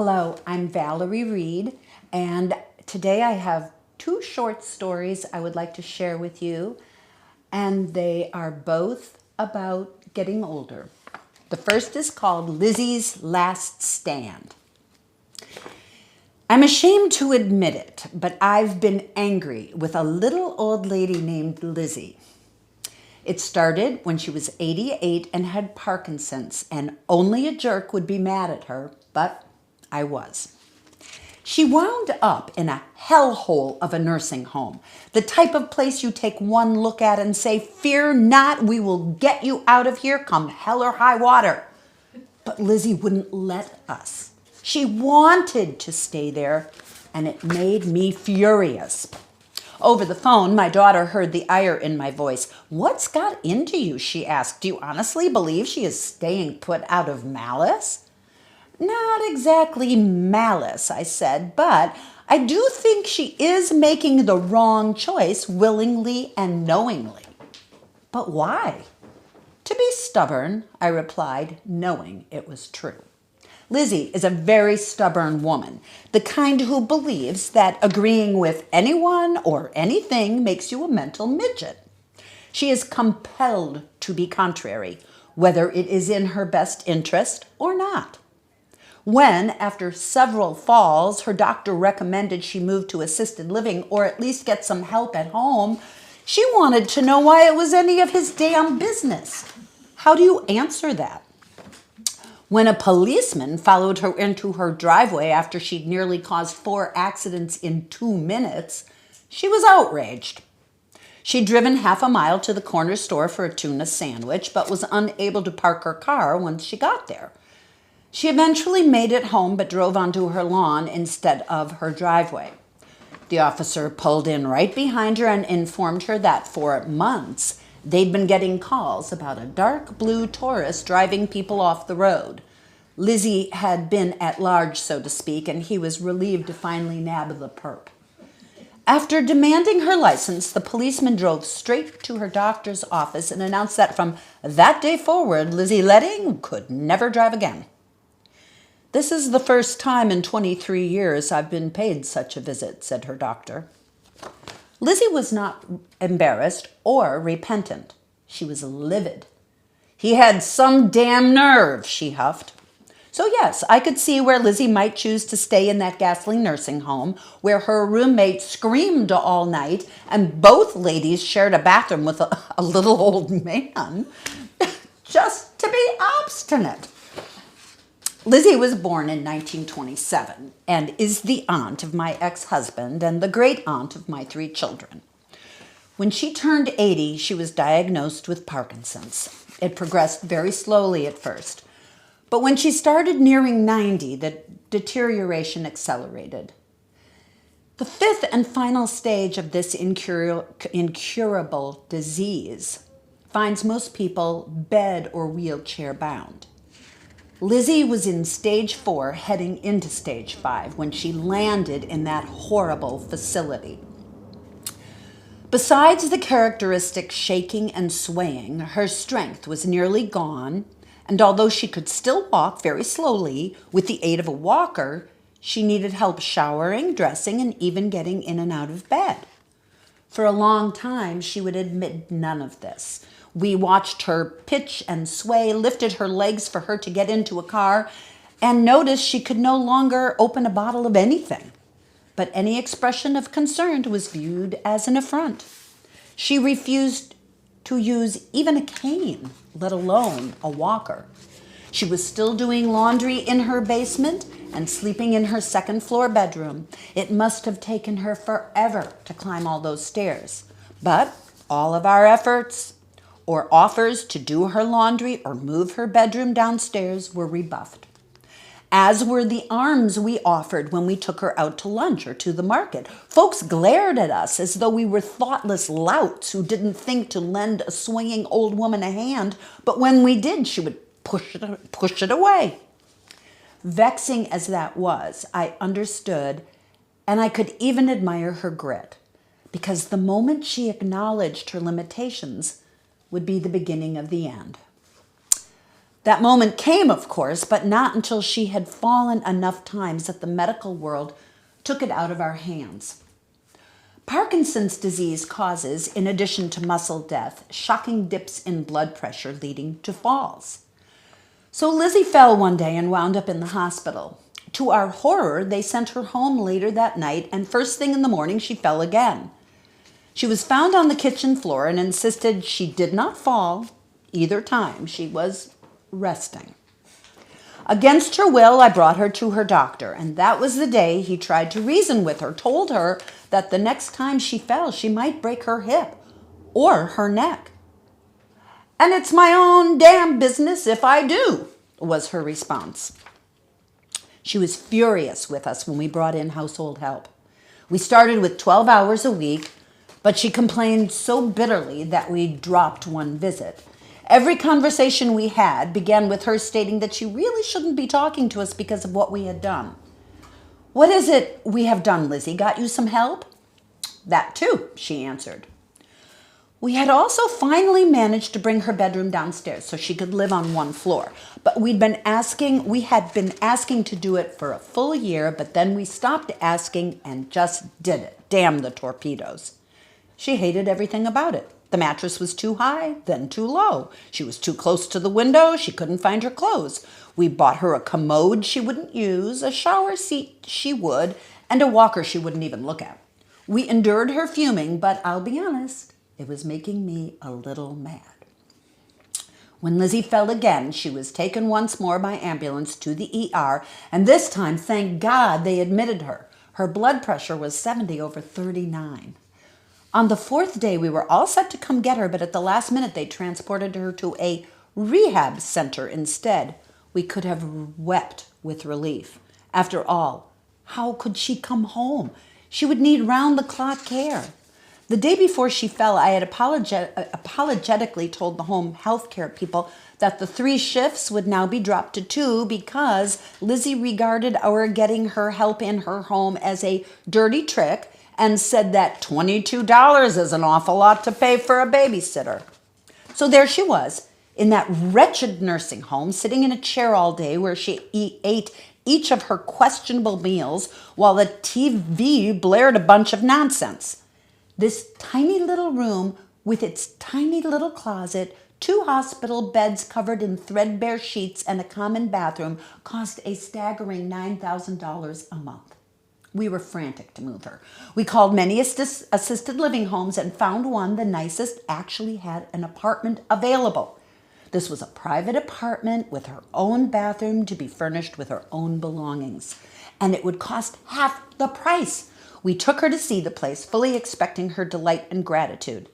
Hello, I'm Valerie Reed, and today I have two short stories I would like to share with you, and they are both about getting older. The first is called Lizzie's Last Stand. I'm ashamed to admit it, but I've been angry with a little old lady named Lizzie. It started when she was 88 and had Parkinson's, and only a jerk would be mad at her, but I was. She wound up in a hellhole of a nursing home, the type of place you take one look at and say, "Fear not, we will get you out of here, come hell or high water." But Lizzie wouldn't let us. She wanted to stay there, and it made me furious. Over the phone, my daughter heard the ire in my voice. "What's got into you?" she asked. "Do you honestly believe she is staying put out of malice?" "Not exactly malice," I said, "but I do think she is making the wrong choice willingly and knowingly." "But why?" "To be stubborn," I replied, knowing it was true. Lizzie is a very stubborn woman, the kind who believes that agreeing with anyone or anything makes you a mental midget. She is compelled to be contrary, whether it is in her best interest or not. When, after several falls, her doctor recommended she move to assisted living or at least get some help at home, she wanted to know why it was any of his damn business. How do you answer that? When a policeman followed her into her driveway after she'd nearly caused 4 accidents in 2 minutes, she was outraged. She'd driven half a mile to the corner store for a tuna sandwich, but was unable to park her car once she got there. She eventually made it home, but drove onto her lawn instead of her driveway. The officer pulled in right behind her and informed her that for months, they'd been getting calls about a dark blue Taurus driving people off the road. Lizzie had been at large, so to speak, and he was relieved to finally nab the perp. After demanding her license, the policeman drove straight to her doctor's office and announced that from that day forward, Lizzie Letting could never drive again. "This is the first time in 23 years I've been paid such a visit," said her doctor. Lizzie was not embarrassed or repentant. She was livid. "He had some damn nerve," she huffed. So yes, I could see where Lizzie might choose to stay in that ghastly nursing home where her roommate screamed all night and both ladies shared a bathroom with a little old man, just to be obstinate. Lizzie was born in 1927 and is the aunt of my ex-husband and the great aunt of my 3 children. When she turned 80, she was diagnosed with Parkinson's. It progressed very slowly at first, but when she started nearing 90, the deterioration accelerated. The 5th and final stage of this incurable disease finds most people bed or wheelchair bound. Lizzie was in stage 4, heading into stage 5, when she landed in that horrible facility. Besides the characteristic shaking and swaying, her strength was nearly gone, and although she could still walk very slowly with the aid of a walker, she needed help showering, dressing, and even getting in and out of bed. For a long time, she would admit none of this. We watched her pitch and sway, lifted her legs for her to get into a car, and noticed she could no longer open a bottle of anything. But any expression of concern was viewed as an affront. She refused to use even a cane, let alone a walker. She was still doing laundry in her basement and sleeping in her 2nd floor bedroom. It must have taken her forever to climb all those stairs. But all of our efforts or offers to do her laundry or move her bedroom downstairs were rebuffed, as were the arms we offered when we took her out to lunch or to the market. Folks glared at us as though we were thoughtless louts who didn't think to lend a swinging old woman a hand, but when we did, she would push it away. Vexing as that was, I understood, and I could even admire her grit, because the moment she acknowledged her limitations would be the beginning of the end. That moment came, of course, but not until she had fallen enough times that the medical world took it out of our hands. Parkinson's disease causes, in addition to muscle death, shocking dips in blood pressure leading to falls. So Lizzie fell one day and wound up in the hospital. To our horror, they sent her home later that night, and first thing in the morning she fell again. She was found on the kitchen floor and insisted she did not fall either time. She was resting. Against her will, I brought her to her doctor, and that was the day he tried to reason with her, told her that the next time she fell, she might break her hip or her neck. "And it's my own damn business if I do," was her response. She was furious with us when we brought in household help. We started with 12 hours a week, but she complained so bitterly that we dropped one visit. Every conversation we had began with her stating that she really shouldn't be talking to us because of what we had done. "What is it we have done, Lizzie? Got you some help?" "That too," she answered. We had also finally managed to bring her bedroom downstairs so she could live on one floor. But we had been asking to do it for a full year, but then we stopped asking and just did it. Damn the torpedoes. She hated everything about it. The mattress was too high, then too low. She was too close to the window. She couldn't find her clothes. We bought her a commode she wouldn't use, a shower seat she would, and a walker she wouldn't even look at. We endured her fuming, but I'll be honest, it was making me a little mad. When Lizzie fell again, she was taken once more by ambulance to the ER, and this time, thank God, they admitted her. Her blood pressure was 70/39. On the fourth day, we were all set to come get her, but at the last minute, they transported her to a rehab center instead. We could have wept with relief. After all, how could she come home? She would need round-the-clock care. The day before she fell, I had apologetically told the home health care people that the 3 shifts would now be dropped to 2 because Lizzie regarded our getting her help in her home as a dirty trick and said that $22 is an awful lot to pay for a babysitter. So there she was, in that wretched nursing home, sitting in a chair all day where she ate each of her questionable meals while the TV blared a bunch of nonsense. This tiny little room with its tiny little closet, 2 hospital beds covered in threadbare sheets, and a common bathroom cost a staggering $9,000 a month. We were frantic to move her. We called many assisted living homes and found one, the nicest, actually had an apartment available. This was a private apartment with her own bathroom to be furnished with her own belongings. And it would cost half the price. We took her to see the place, fully expecting her delight and gratitude.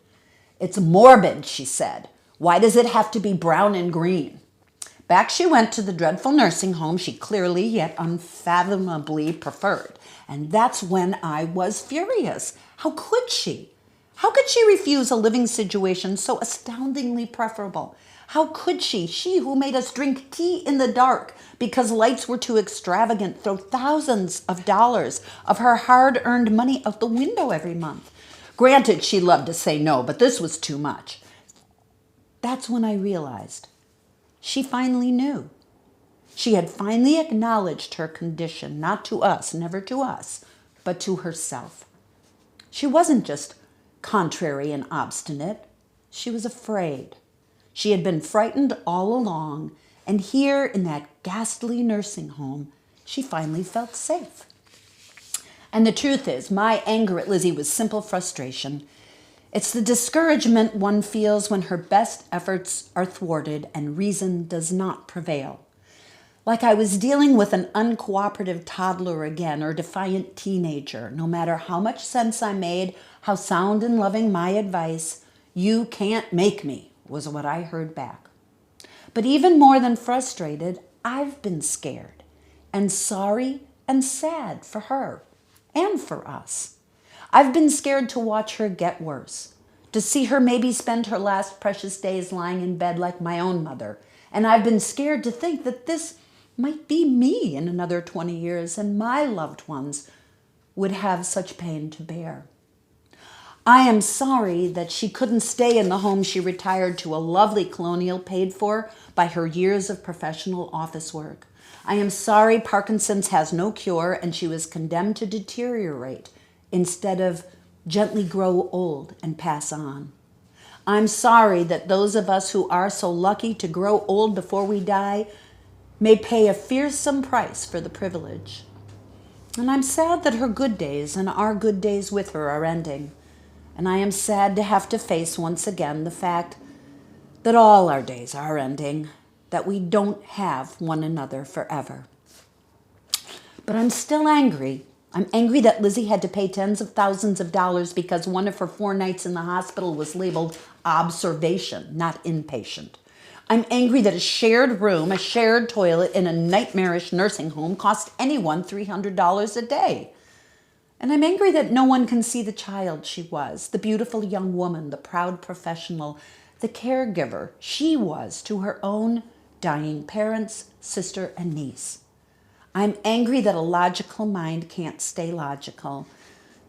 "It's morbid," she said. "Why does it have to be brown and green?" Back she went to the dreadful nursing home she clearly yet unfathomably preferred. And that's when I was furious. How could she? How could she refuse a living situation so astoundingly preferable? How could she who made us drink tea in the dark because lights were too extravagant, throw thousands of dollars of her hard-earned money out the window every month? Granted, she loved to say no, but this was too much. That's when I realized she finally knew. She had finally acknowledged her condition, not to us, never to us, but to herself. She wasn't just contrary and obstinate. She was afraid. She had been frightened all along, and here in that ghastly nursing home, she finally felt safe. And the truth is, my anger at Lizzie was simple frustration. It's the discouragement one feels when her best efforts are thwarted and reason does not prevail. Like I was dealing with an uncooperative toddler again, or defiant teenager. No matter how much sense I made, how sound and loving my advice, "You can't make me," was what I heard back. But even more than frustrated, I've been scared and sorry and sad for her and for us. I've been scared to watch her get worse, to see her maybe spend her last precious days lying in bed like my own mother. And I've been scared to think that this might be me in another 20 years and my loved ones would have such pain to bear. I am sorry that she couldn't stay in the home she retired to a lovely colonial paid for by her years of professional office work. I am sorry Parkinson's has no cure and she was condemned to deteriorate instead of gently grow old and pass on. I'm sorry that those of us who are so lucky to grow old before we die may pay a fearsome price for the privilege. And I'm sad that her good days and our good days with her are ending. And I am sad to have to face once again the fact that all our days are ending, that we don't have one another forever. But I'm still angry. I'm angry that Lizzie had to pay tens of thousands of dollars because one of her 4 nights in the hospital was labeled observation, not inpatient. I'm angry that a shared room, a shared toilet in a nightmarish nursing home cost anyone $300 a day. And I'm angry that no one can see the child she was, the beautiful young woman, the proud professional, the caregiver she was to her own dying parents, sister, and niece. I'm angry that a logical mind can't stay logical.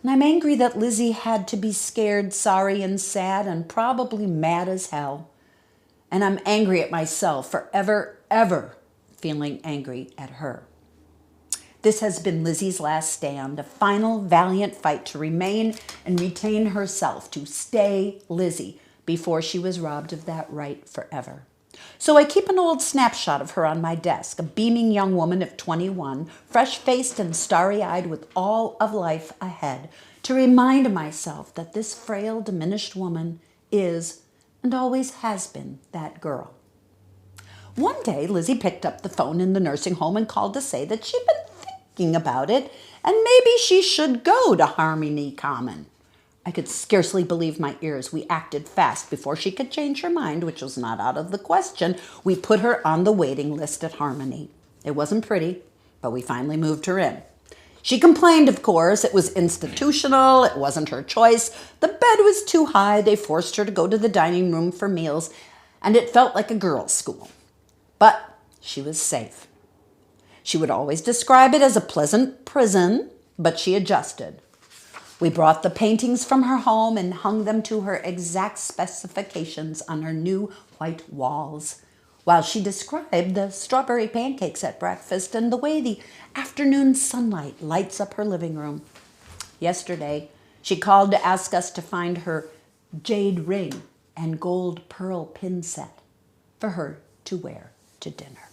And I'm angry that Lizzie had to be scared, sorry, and sad, and probably mad as hell. And I'm angry at myself for ever feeling angry at her. This has been Lizzie's last stand, a final valiant fight to remain and retain herself, to stay Lizzie before she was robbed of that right forever. So I keep an old snapshot of her on my desk, a beaming young woman of 21, fresh-faced and starry-eyed with all of life ahead, to remind myself that this frail, diminished woman is and always has been that girl. One day, Lizzie picked up the phone in the nursing home and called to say that she'd been thinking about it and maybe she should go to Harmony Common. I could scarcely believe my ears. We acted fast before she could change her mind, which was not out of the question. We put her on the waiting list at Harmony. It wasn't pretty, but we finally moved her in. She complained, of course. It was institutional. It wasn't her choice. The bed was too high. They forced her to go to the dining room for meals, and it felt like a girls' school. But she was safe. She would always describe it as a pleasant prison, but she adjusted. We brought the paintings from her home and hung them to her exact specifications on her new white walls, while she described the strawberry pancakes at breakfast and the way the afternoon sunlight lights up her living room. Yesterday, she called to ask us to find her jade ring and gold pearl pin set for her to wear to dinner.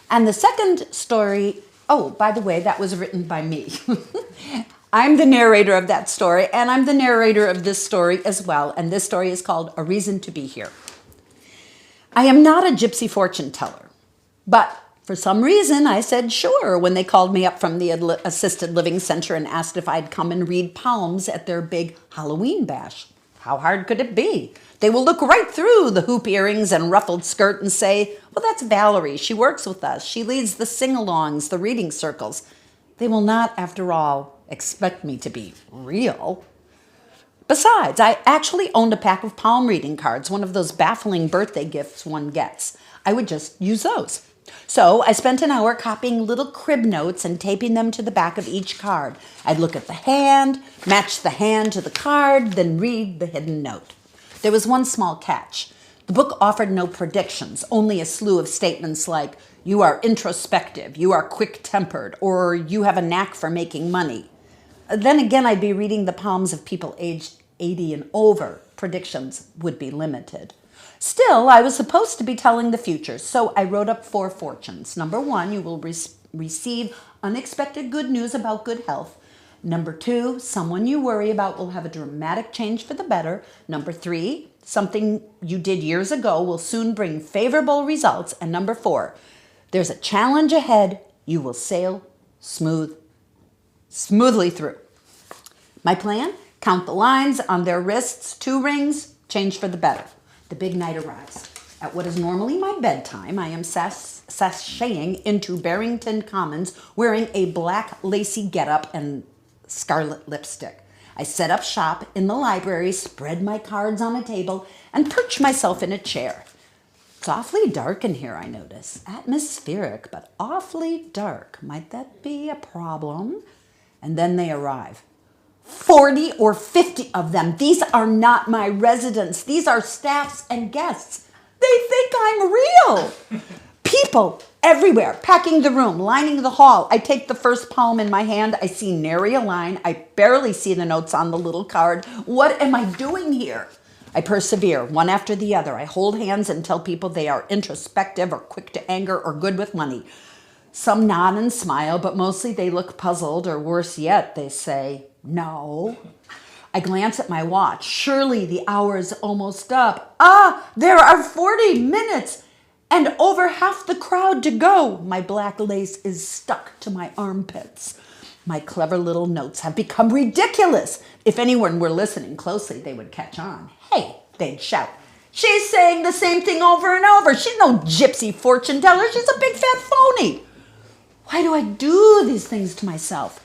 And the second story, oh, by the way, that was written by me. I'm the narrator of that story, and I'm the narrator of this story as well, and this story is called A Reason to Be Here. I am not a gypsy fortune teller, but for some reason I said sure when they called me up from the assisted living center and asked if I'd come and read palms at their big Halloween bash. How hard could it be? They will look right through the hoop earrings and ruffled skirt and say, well, that's Valerie. She works with us. She leads the sing-alongs, the reading circles. They will not, after all, expect me to be real. Besides, I actually owned a pack of palm reading cards, one of those baffling birthday gifts one gets. I would just use those. So I spent an hour copying little crib notes and taping them to the back of each card. I'd look at the hand, match the hand to the card, then read the hidden note. There was one small catch. The book offered no predictions, only a slew of statements like, you are introspective, you are quick-tempered, or you have a knack for making money. Then again, I'd be reading the palms of people aged 80 and over. Predictions would be limited. Still, I was supposed to be telling the future, so I wrote up 4 fortunes. Number 1, you will receive unexpected good news about good health. Number 2, someone you worry about will have a dramatic change for the better. Number 3, something you did years ago will soon bring favorable results. And number 4, there's a challenge ahead you will sail smoothly through. My plan? Count the lines on their wrists, 2 rings, change for the better. The big night arrives. At what is normally my bedtime, I am sashaying into Barrington Commons wearing a black lacy getup and scarlet lipstick. I set up shop in the library, spread my cards on a table, and perch myself in a chair. It's awfully dark in here, I notice. Atmospheric, but awfully dark. Might that be a problem? And then they arrive. 40 or 50 of them. These are not my residents. These are staffs and guests. They think I'm real. People everywhere, packing the room, lining the hall. I take the first palm in my hand. I see nary a line. I barely see the notes on the little card. What am I doing here? I persevere, one after the other. I hold hands and tell people they are introspective or quick to anger or good with money. Some nod and smile, but mostly they look puzzled, or worse yet, they say, no. I glance at my watch. Surely the hour is almost up. There are 40 minutes and over half the crowd to go. My black lace is stuck to my armpits. My clever little notes have become ridiculous. If anyone were listening closely, they would catch on. Hey, they'd shout. She's saying the same thing over and over. She's no gypsy fortune teller. She's a big fat phony. Why do I do these things to myself?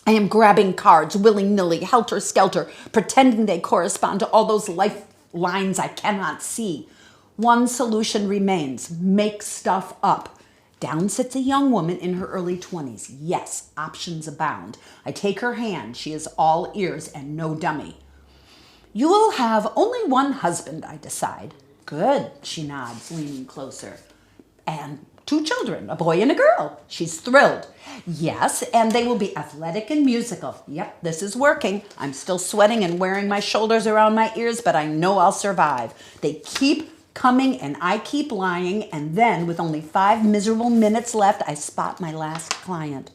I am grabbing cards willy-nilly, helter-skelter, pretending they correspond to all those lifelines I cannot see. One solution remains: make stuff up. Down sits a young woman in her early 20s. Yes, options abound. I take her hand. She is all ears and no dummy. You will have only one husband, I decide. Good, she nods, leaning closer. And 2 children, a boy and a girl. She's thrilled. Yes, and they will be athletic and musical. Yep, this is working. I'm still sweating and wearing my shoulders around my ears, but I know I'll survive. They keep coming and I keep lying, and then with only 5 miserable minutes left, I spot my last client.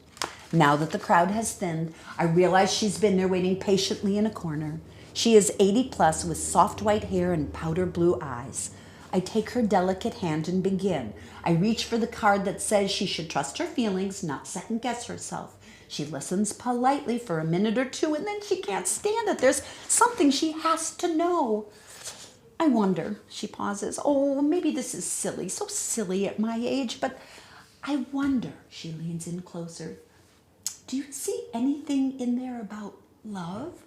Now that the crowd has thinned, I realize she's been there waiting patiently in a corner. She is 80 plus with soft white hair and powder blue eyes. I take her delicate hand and begin. I reach for the card that says she should trust her feelings, not second guess herself. She listens politely for a minute or 2, and then she can't stand it. There's something she has to know. I wonder, she pauses. Oh, maybe this is silly, so silly at my age, but I wonder, she leans in closer. Do you see anything in there about love?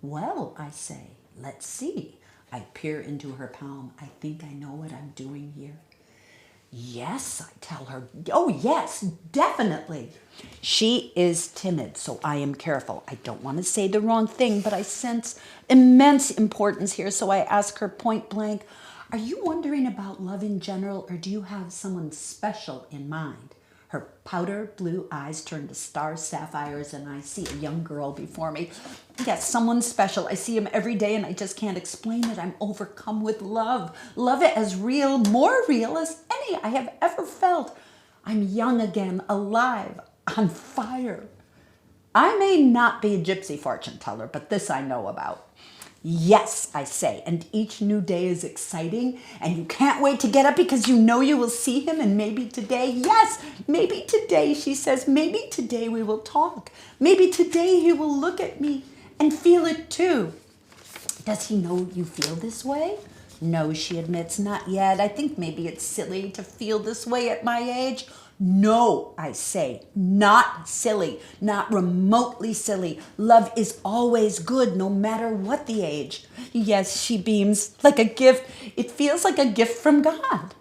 Well, I say, let's see. I peer into her palm. I think I know what I'm doing here. Yes, I tell her. Oh, yes, definitely. She is timid, so I am careful. I don't want to say the wrong thing, but I sense immense importance here, so I ask her point blank, are you wondering about love in general, or do you have someone special in mind? Her powder blue eyes turn to star sapphires, and I see a young girl before me. Yes, someone special. I see him every day, and I just can't explain it. I'm overcome with love. Love it as real, more real as any I have ever felt. I'm young again, alive, on fire. I may not be a gypsy fortune teller, but this I know about. Yes, I say, and each new day is exciting, and you can't wait to get up because you know you will see him, and maybe today, yes, maybe today, she says, maybe today we will talk. Maybe today he will look at me and feel it too. Does he know you feel this way? No, she admits, not yet. I think maybe it's silly to feel this way at my age. No, I say, not silly, not remotely silly. Love is always good, no matter what the age. Yes, she beams, like a gift. It feels like a gift from God.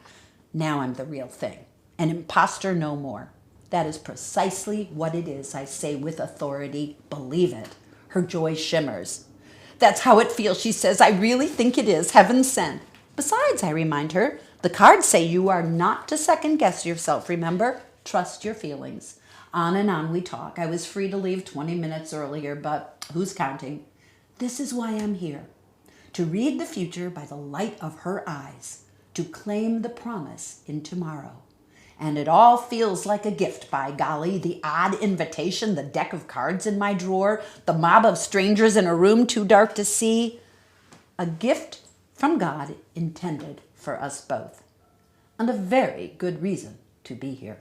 Now I'm the real thing, an imposter no more. That is precisely what it is, I say with authority. Believe it. Her joy shimmers. That's how it feels, she says. I really think it is, heaven sent. Besides, I remind her, the cards say you are not to second guess yourself, remember? Trust your feelings. On and on we talk. I was free to leave 20 minutes earlier, but who's counting? This is why I'm here. To read the future by the light of her eyes. To claim the promise in tomorrow. And it all feels like a gift, by golly. The odd invitation, the deck of cards in my drawer, the mob of strangers in a room too dark to see. A gift from God intended for us both. And a very good reason to be here.